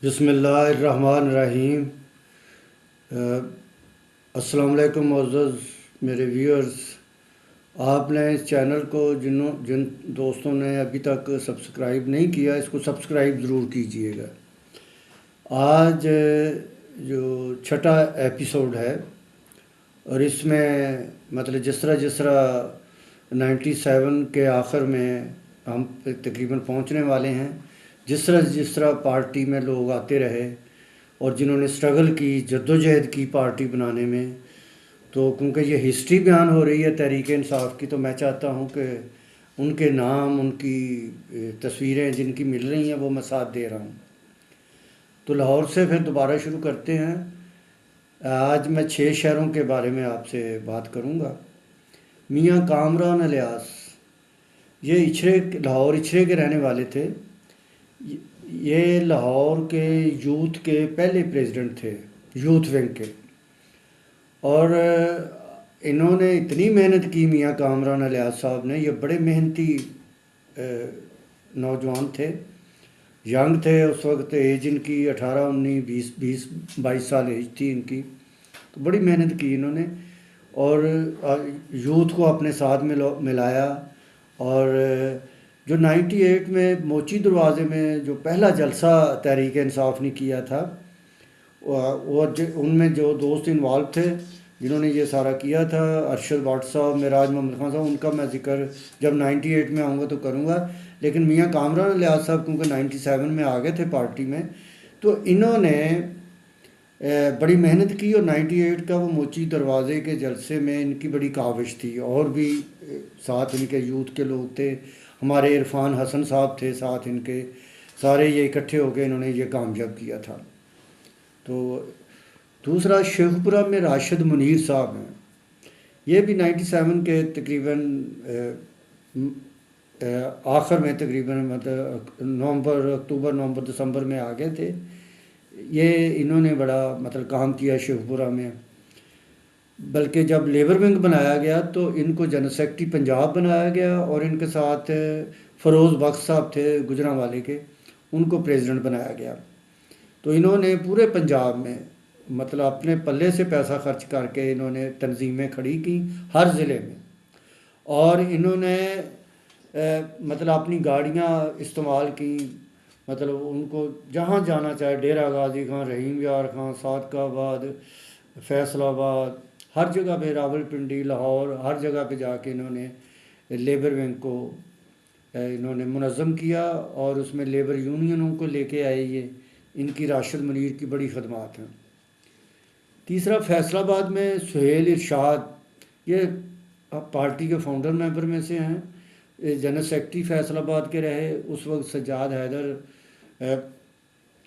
बिस्मिल्लाहिर्रहमानिर्रहीम। अस्सलाम वालेकुम मुअज़्ज़ज़ मेरे व्यूअर्स। आपने इस चैनल को जिन दोस्तों ने अभी तक सब्सक्राइब नहीं किया, इसको सब्सक्राइब ज़रूर कीजिएगा। आज जो छठा एपिसोड है और इसमें मतलब जिस तरह 97 के आखिर में हम तकरीबन पहुंचने वाले हैं। जिस तरह पार्टी में लोग आते रहे और जिन्होंने स्ट्रगल की, जद्दोजहद की पार्टी बनाने में, तो क्योंकि ये हिस्ट्री बयान हो रही है तहरीक इंसाफ की, तो मैं चाहता हूँ कि उनके नाम, उनकी तस्वीरें जिनकी मिल रही हैं वो मैं साथ दे रहा हूँ। तो लाहौर से फिर दोबारा शुरू करते हैं। आज मैं 6 शहरों के बारे में आपसे बात करूँगा। मियाँ कामरान अलियास, ये लाहौर इछरे के रहने वाले थे। ये लाहौर के यूथ के पहले प्रेसिडेंट थे, यूथ विंग के। और इन्होंने इतनी मेहनत की, मियाँ कामरान अलियास साहब ने। ये बड़े मेहनती नौजवान थे, यंग थे उस वक्त। एज इनकी 18, 19, 20, 22 साल एज थी इनकी। तो बड़ी मेहनत की इन्होंने और यूथ को अपने साथ मिलाया। और जो 98 में मोची दरवाज़े में जो पहला जलसा तहरीक इंसाफ ने किया था, उनमें जो दोस्त इन्वॉल्व थे जिन्होंने ये सारा किया था, अरशद भट्ट साहब, मिराज मोहम्मद खान साहब, उनका मैं ज़िक्र जब 98 में आऊँगा तो करूँगा। लेकिन मियाँ कामरान अलियास साहब क्योंकि 97 में आ गए थे पार्टी में, तो इन्होंने बड़ी मेहनत की। और 98 का वो मोची दरवाज़े के जलसे में इनकी बड़ी काविश थी। और भी साथ इनके यूथ के लोग थे, हमारे इरफान हसन साहब थे साथ इनके। सारे ये इकट्ठे होकर इन्होंने ये कामयाब किया था। तो दूसरा, शेखपुरा में राशिद मुनीर साहब हैं। ये भी 97 के तकरीबन आखिर में, तकरीबन मतलब अक्टूबर नवंबर दिसंबर में आ गए थे। ये इन्होंने बड़ा मतलब काम किया शेखपुरा में। बल्कि जब लेबर विंग बनाया गया तो इनको जनरल सेक्रेटरी पंजाब बनाया गया और इनके साथ फ़रोज़ बख्श साहब थे गुजरांवाले के, उनको प्रेसिडेंट बनाया गया। तो इन्होंने पूरे पंजाब में मतलब अपने पल्ले से पैसा खर्च करके इन्होंने तंजीमें खड़ी की हर ज़िले में। और इन्होंने मतलब अपनी गाड़ियाँ इस्तेमाल की, मतलब उनको जहाँ जाना चाहे, डेरा गाजी खां, रहीम यार खां, सादकाबाद, फैसलाबाद, हर जगह पे, रावलपिंडी, लाहौर, हर जगह पे जाके इन्होंने लेबर विंग को इन्होंने मुनज़्ज़म किया और उसमें लेबर यूनियनों को लेके आए। ये इनकी राशिद मुनीर की बड़ी खदमात हैं। तीसरा, फैसलाबाद में सुहेल इरशाद, ये पार्टी के फाउंडर मेंबर में से हैं। जनरल सेक्रेटरी फैसलाबाद के रहे। उस वक्त सज्जाद हैदर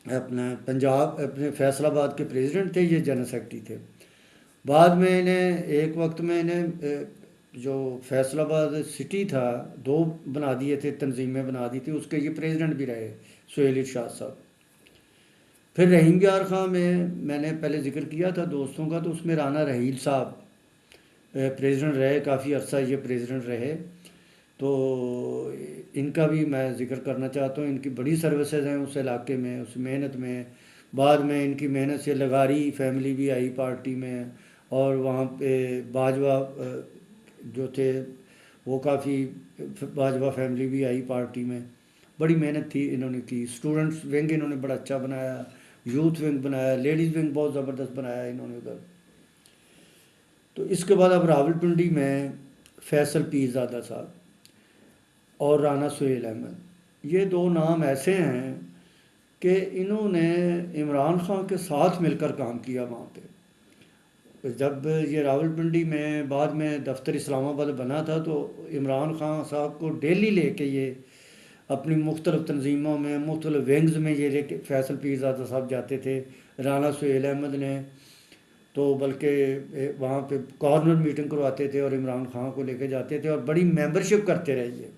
अपना पंजाब अपने फैसलाबाद के प्रेसिडेंट थे, ये जनरल सेक्रेटरी थे। बाद में इन्हें एक वक्त में इन्हें जो फैसलाबाद सिटी था, दो बना दिए थे, तंजीमें बना दी थी, उसके ये प्रेसिडेंट भी रहे, सुहेल इरशाद साहब। फिर रहीम यार खां में मैंने पहले ज़िक्र किया था दोस्तों का, तो उसमें राना रहील साहब प्रेसिडेंट रहे, काफ़ी अर्सा ये प्रेसिडेंट रहे। तो इनका भी मैं ज़िक्र करना चाहता हूँ। इनकी बड़ी सर्विसेज हैं उस इलाके में, उस मेहनत में। बाद में इनकी मेहनत से लगारी फैमिली भी आई पार्टी में, और वहाँ पे बाजवा जो थे वो काफ़ी, बाजवा फैमिली भी आई पार्टी में। बड़ी मेहनत थी इन्होंने की। स्टूडेंट्स विंग इन्होंने बड़ा अच्छा बनाया, यूथ विंग बनाया, लेडीज़ विंग बहुत ज़बरदस्त बनाया इन्होंने उधर। तो इसके बाद अब रावलपिंडी में फैसल पीरज़ादा साहब और राना सुहेल अहमद, ये दो नाम ऐसे हैं कि इन्होंने इमरान खान के साथ मिलकर काम किया वहाँ पे। जब ये रावलपिंडी में बाद में दफ्तर इस्लामाबाद बना था, तो इमरान खान साहब को डेली लेके ये अपनी मुख्तलिफ़ तंजीमों में, मुख्तलिफ़ विंग्स में ये लेके फैसल पीरज़ादा साहब जाते थे। राना सुहेल अहमद ने तो बल्कि वहाँ पे कॉर्नर मीटिंग करवाते थे और इमरान खान को लेके जाते थे और बड़ी मेंबरशिप करते रहे ये।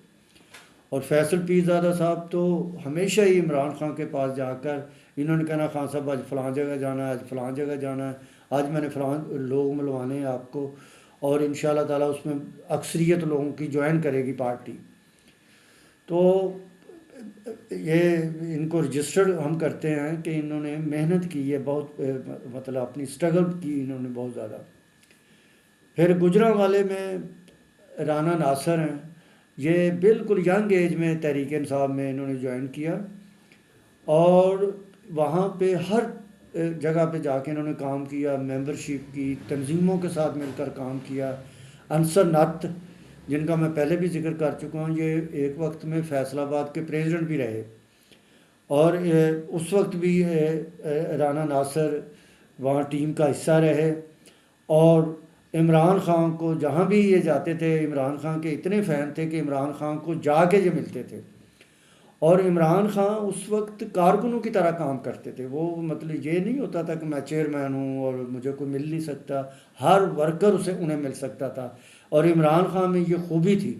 और फैसल पीरज़ादा साहब तो हमेशा ही इमरान खान के पास जाकर इन्होंने कहना, खान साहब आज फ़लाँ जगह जाना है, आज फ़लाँ जगह जाना है, आज मैंने फ़लाँ लोग मिलवाने हैं आपको, और इंशाअल्लाह ताला उसमें अक्सरियत लोगों की ज्वाइन करेगी पार्टी। तो ये इनको रजिस्टर्ड हम करते हैं कि इन्होंने मेहनत की है बहुत, मतलब अपनी स्ट्रगल की इन्होंने बहुत ज़्यादा। फिर गुजरांवाले में राना नासर हैं, ये बिल्कुल यंग एज में तहरीक इंसाफ में इन्होंने ज्वाइन किया और वहाँ पे हर जगह पे जाके इन्होंने काम किया, मेंबरशिप की, तंजीमों के साथ मिलकर काम किया। अंसर नत, जिनका मैं पहले भी जिक्र कर चुका हूँ, ये एक वक्त में फैसलाबाद के प्रेसिडेंट भी रहे और उस वक्त भी राना नासर वहाँ टीम का हिस्सा रहे। और इमरान ख़ान को जहाँ भी ये जाते थे, इमरान ख़ान के इतने फ़ैन थे कि इमरान ख़ान को जाके ये मिलते थे। और इमरान ख़ान उस वक्त कारकुनों की तरह काम करते थे। वो मतलब ये नहीं होता था कि मैं चेयरमैन हूँ और मुझे कोई मिल नहीं सकता, हर वर्कर उसे उन्हें मिल सकता था। और इमरान ख़ान में ये खूबी थी।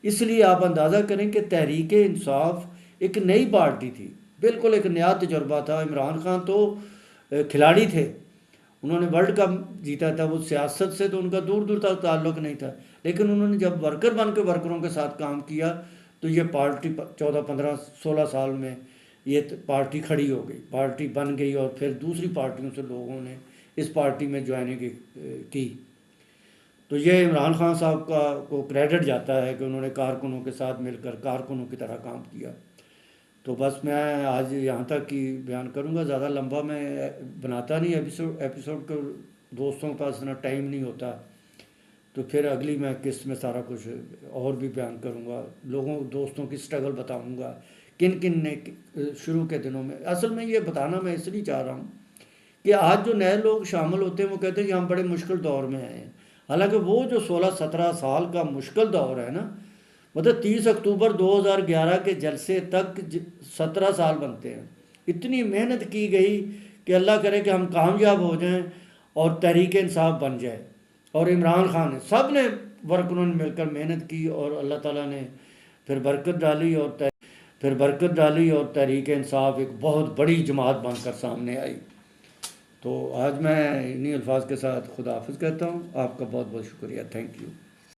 इसलिए आप अंदाज़ा करें कि तहरीक इंसाफ एक नई पार्टी थी, बिल्कुल एक नया तजुर्बा था। इमरान ख़ान तो खिलाड़ी थे, उन्होंने वर्ल्ड कप जीता था, वो सियासत से तो उनका दूर दूर तक ताल्लुक़ नहीं था। लेकिन उन्होंने जब वर्कर बन के वर्करों के साथ काम किया तो ये पार्टी 14, 15, 16 साल में ये पार्टी खड़ी हो गई, पार्टी बन गई। और फिर दूसरी पार्टियों से लोगों ने इस पार्टी में ज्वाइनिंग की। तो ये इमरान ख़ान साहब का को क्रेडिट जाता है कि उन्होंने कारकुनों के साथ मिलकर कारकुनों की तरह काम किया। तो बस मैं आज यहाँ तक की बयान करूँगा, ज़्यादा लंबा मैं बनाता नहीं एपिसोड को, दोस्तों के पास इतना टाइम नहीं होता। तो फिर अगली मैं किस्त में सारा कुछ और भी बयान करूँगा, लोगों दोस्तों की स्ट्रगल बताऊँगा, किन किन ने शुरू के दिनों में। असल में ये बताना मैं इसलिए चाह रहा हूँ कि आज जो नए लोग शामिल होते हैं वो कहते हैं कि हम बड़े मुश्किल दौर में आए हैं। हालांकि वो जो 16-17 साल का मुश्किल दौर है ना, मतलब 30 अक्टूबर 2011 के जलसे तक 17 साल बनते हैं। इतनी मेहनत की गई कि अल्लाह करे कि हम कामयाब हो जाएं और तहरीक इंसाफ बन जाए। और इमरान ख़ान ने, सब ने वर्करों ने मिलकर मेहनत की और अल्लाह ताला ने फिर बरकत डाली और तहरीक इंसाफ एक बहुत बड़ी जमात बनकर सामने आई। तो आज मैं इन्हीं अल्फाज के साथ खुदा हाफिज़ कहता हूँ। आपका बहुत बहुत शुक्रिया, थैंक यू।